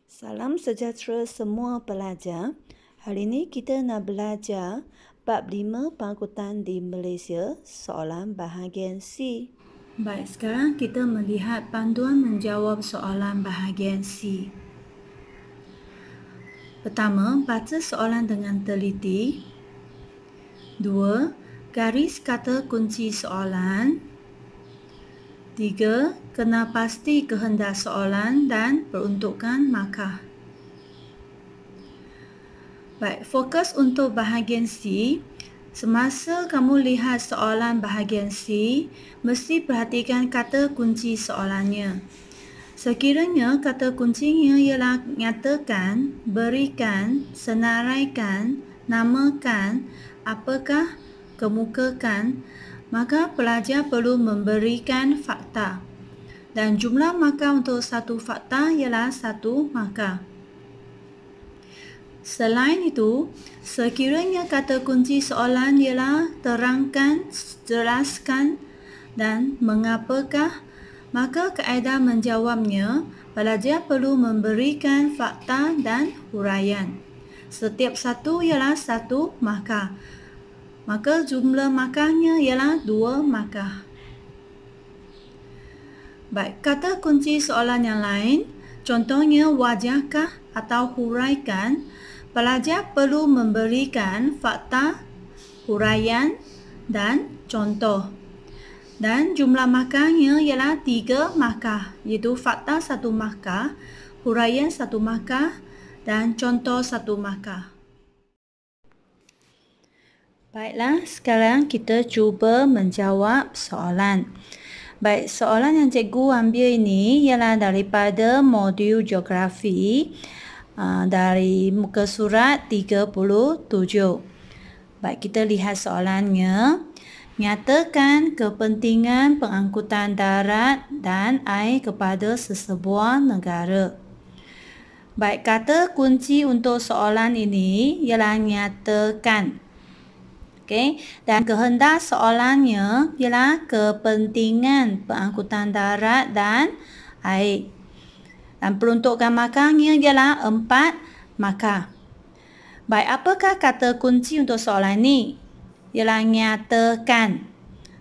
Salam sejahtera semua pelajar. Hari ini kita nak belajar bab 5 pengangkutan di Malaysia, soalan bahagian C. Baik, sekarang kita melihat panduan menjawab soalan bahagian C. Pertama, baca soalan dengan teliti. 2. Garis kata kunci soalan. 3. Kena pasti kehendak soalan dan peruntukan markah. Baik, fokus untuk bahagian C. Semasa kamu lihat soalan bahagian C, mesti perhatikan kata kunci soalannya. Sekiranya kata kuncinya ialah nyatakan, berikan, senaraikan, namakan, apakah, kemukakan, maka pelajar perlu memberikan fakta. Dan jumlah markah untuk satu fakta ialah 1 markah. Selain itu, sekiranya kata kunci soalan ialah terangkan, jelaskan dan mengapakah, maka kaedah menjawabnya, pelajar perlu memberikan fakta dan huraian. Setiap satu ialah 1 markah. Maka jumlah markahnya ialah 2 markah. Baik, kata kunci soalan yang lain, contohnya wajahkah atau huraikan, pelajar perlu memberikan fakta, huraian dan contoh. Dan jumlah markahnya ialah 3 markah, iaitu fakta 1 markah, huraian 1 markah dan contoh 1 markah. Baiklah, sekarang kita cuba menjawab soalan. Baik, soalan yang cikgu ambil ini ialah daripada modul geografi dari muka surat 37. Baik, kita lihat soalannya. Nyatakan kepentingan pengangkutan darat dan air kepada sesebuah negara. Baik, kata kunci untuk soalan ini ialah nyatakan. Okey, dan kehendak soalannya ialah kepentingan pengangkutan darat dan air. Dan peruntukan markahnya ialah 4 markah. Baik, apakah kata kunci untuk soalan ini? Ialah nyatakan.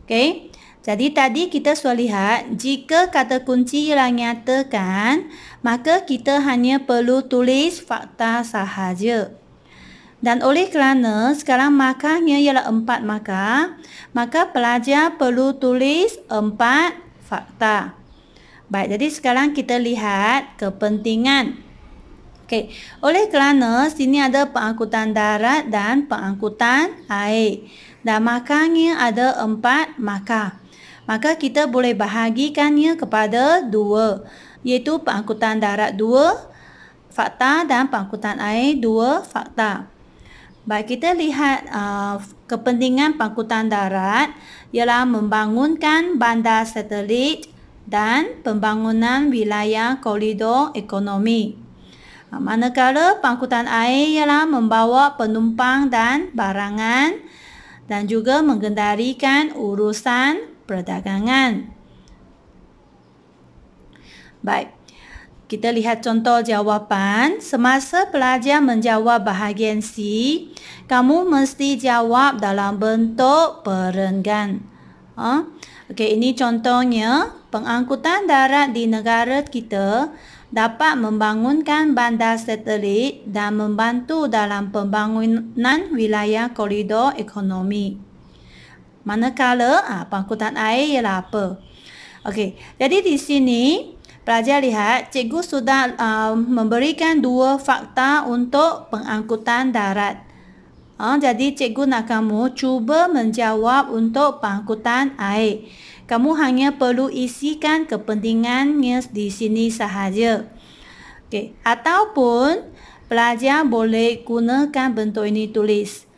Okey, jadi tadi kita sudah lihat, jika kata kunci ialah nyatakan, maka kita hanya perlu tulis fakta sahaja. Dan oleh kerana sekarang markahnya ialah 4 markah, maka pelajar perlu tulis 4 fakta. Baik, jadi sekarang kita lihat kepentingan. Okey, oleh kerana sini ada pengangkutan darat dan pengangkutan air. Dan markahnya ada 4 markah. Maka kita boleh bahagikannya kepada 2, iaitu pengangkutan darat 2 fakta dan pengangkutan air 2 fakta. Baik, kita lihat kepentingan pengangkutan darat ialah membangunkan bandar satelit dan pembangunan wilayah koridor ekonomi. Manakala pengangkutan air ialah membawa penumpang dan barangan dan juga mengendalikan urusan perdagangan. Baik. Kita lihat contoh jawapan. Semasa pelajar menjawab bahagian C, kamu mesti jawab dalam bentuk perenggan. Okey, ini contohnya. Pengangkutan darat di negara kita dapat membangunkan bandar satelit dan membantu dalam pembangunan wilayah koridor ekonomi. Manakala pengangkutan air ialah apa? Okey, jadi di sini pelajar lihat, cikgu sudah memberikan 2 fakta untuk pengangkutan darat. Jadi cikgu nak kamu cuba menjawab untuk pengangkutan air. Kamu hanya perlu isikan kepentingannya di sini sahaja. Okay. Ataupun pelajar boleh gunakan bentuk ini tulis.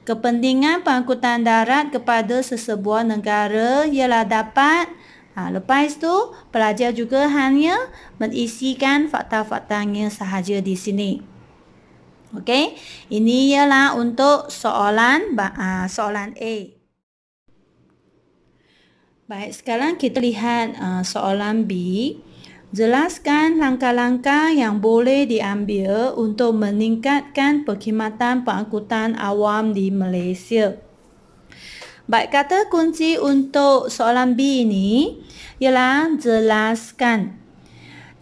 Kepentingan pengangkutan darat kepada sesebuah negara ialah dapat. Lepas tu, pelajar juga hanya mengisikan fakta-faktanya sahaja di sini. Okey, ini ialah untuk soalan A. Baik, sekarang kita lihat soalan B. Jelaskan langkah-langkah yang boleh diambil untuk meningkatkan perkhidmatan pengangkutan awam di Malaysia. Baik, kata kunci untuk soalan B ini ialah jelaskan.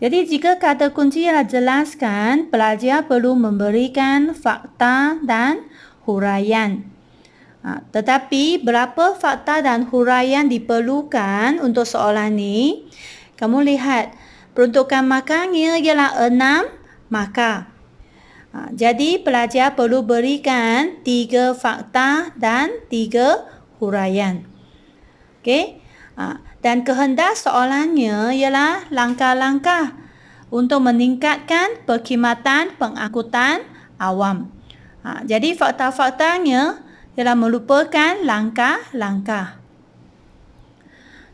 Jadi jika kata kunci ialah jelaskan, pelajar perlu memberikan fakta dan huraian. Tetapi berapa fakta dan huraian diperlukan untuk soalan ini? Kamu lihat, peruntukan markahnya ialah 6 markah. Jadi pelajar perlu berikan 3 fakta dan 3 huraian. Okey. Dan kehendak soalannya ialah langkah-langkah untuk meningkatkan perkhidmatan pengangkutan awam. Jadi fakta-faktanya ialah merupakan langkah-langkah.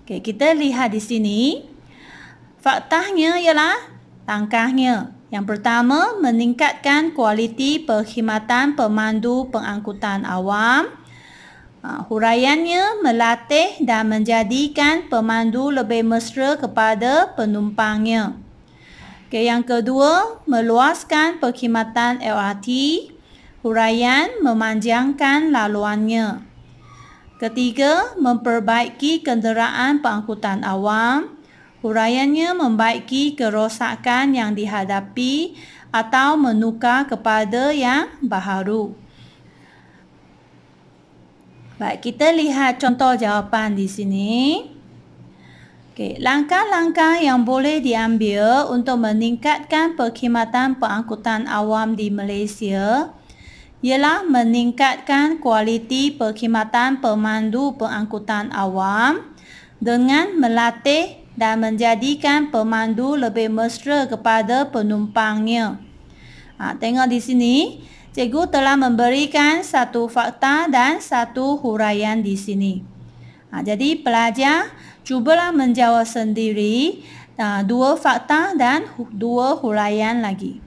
Okey, kita lihat di sini. Faktanya ialah langkahnya. Yang pertama, meningkatkan kualiti perkhidmatan pemandu pengangkutan awam. Huraiannya, melatih dan menjadikan pemandu lebih mesra kepada penumpangnya. Okay, yang kedua, meluaskan perkhidmatan LRT. Huraian, memanjangkan laluannya. Ketiga, memperbaiki kenderaan pengangkutan awam. Huraiannya membaiki kerosakan yang dihadapi atau menukar kepada yang baharu. Baik, kita lihat contoh jawapan di sini. Okey, langkah-langkah yang boleh diambil untuk meningkatkan perkhidmatan pengangkutan awam di Malaysia ialah meningkatkan kualiti perkhidmatan pemandu pengangkutan awam dengan melatih dan menjadikan pemandu lebih mesra kepada penumpangnya. Tengok di sini, cikgu telah memberikan satu fakta dan satu huraian di sini. Jadi pelajar cubalah menjawab sendiri 2 fakta dan 2 huraian lagi.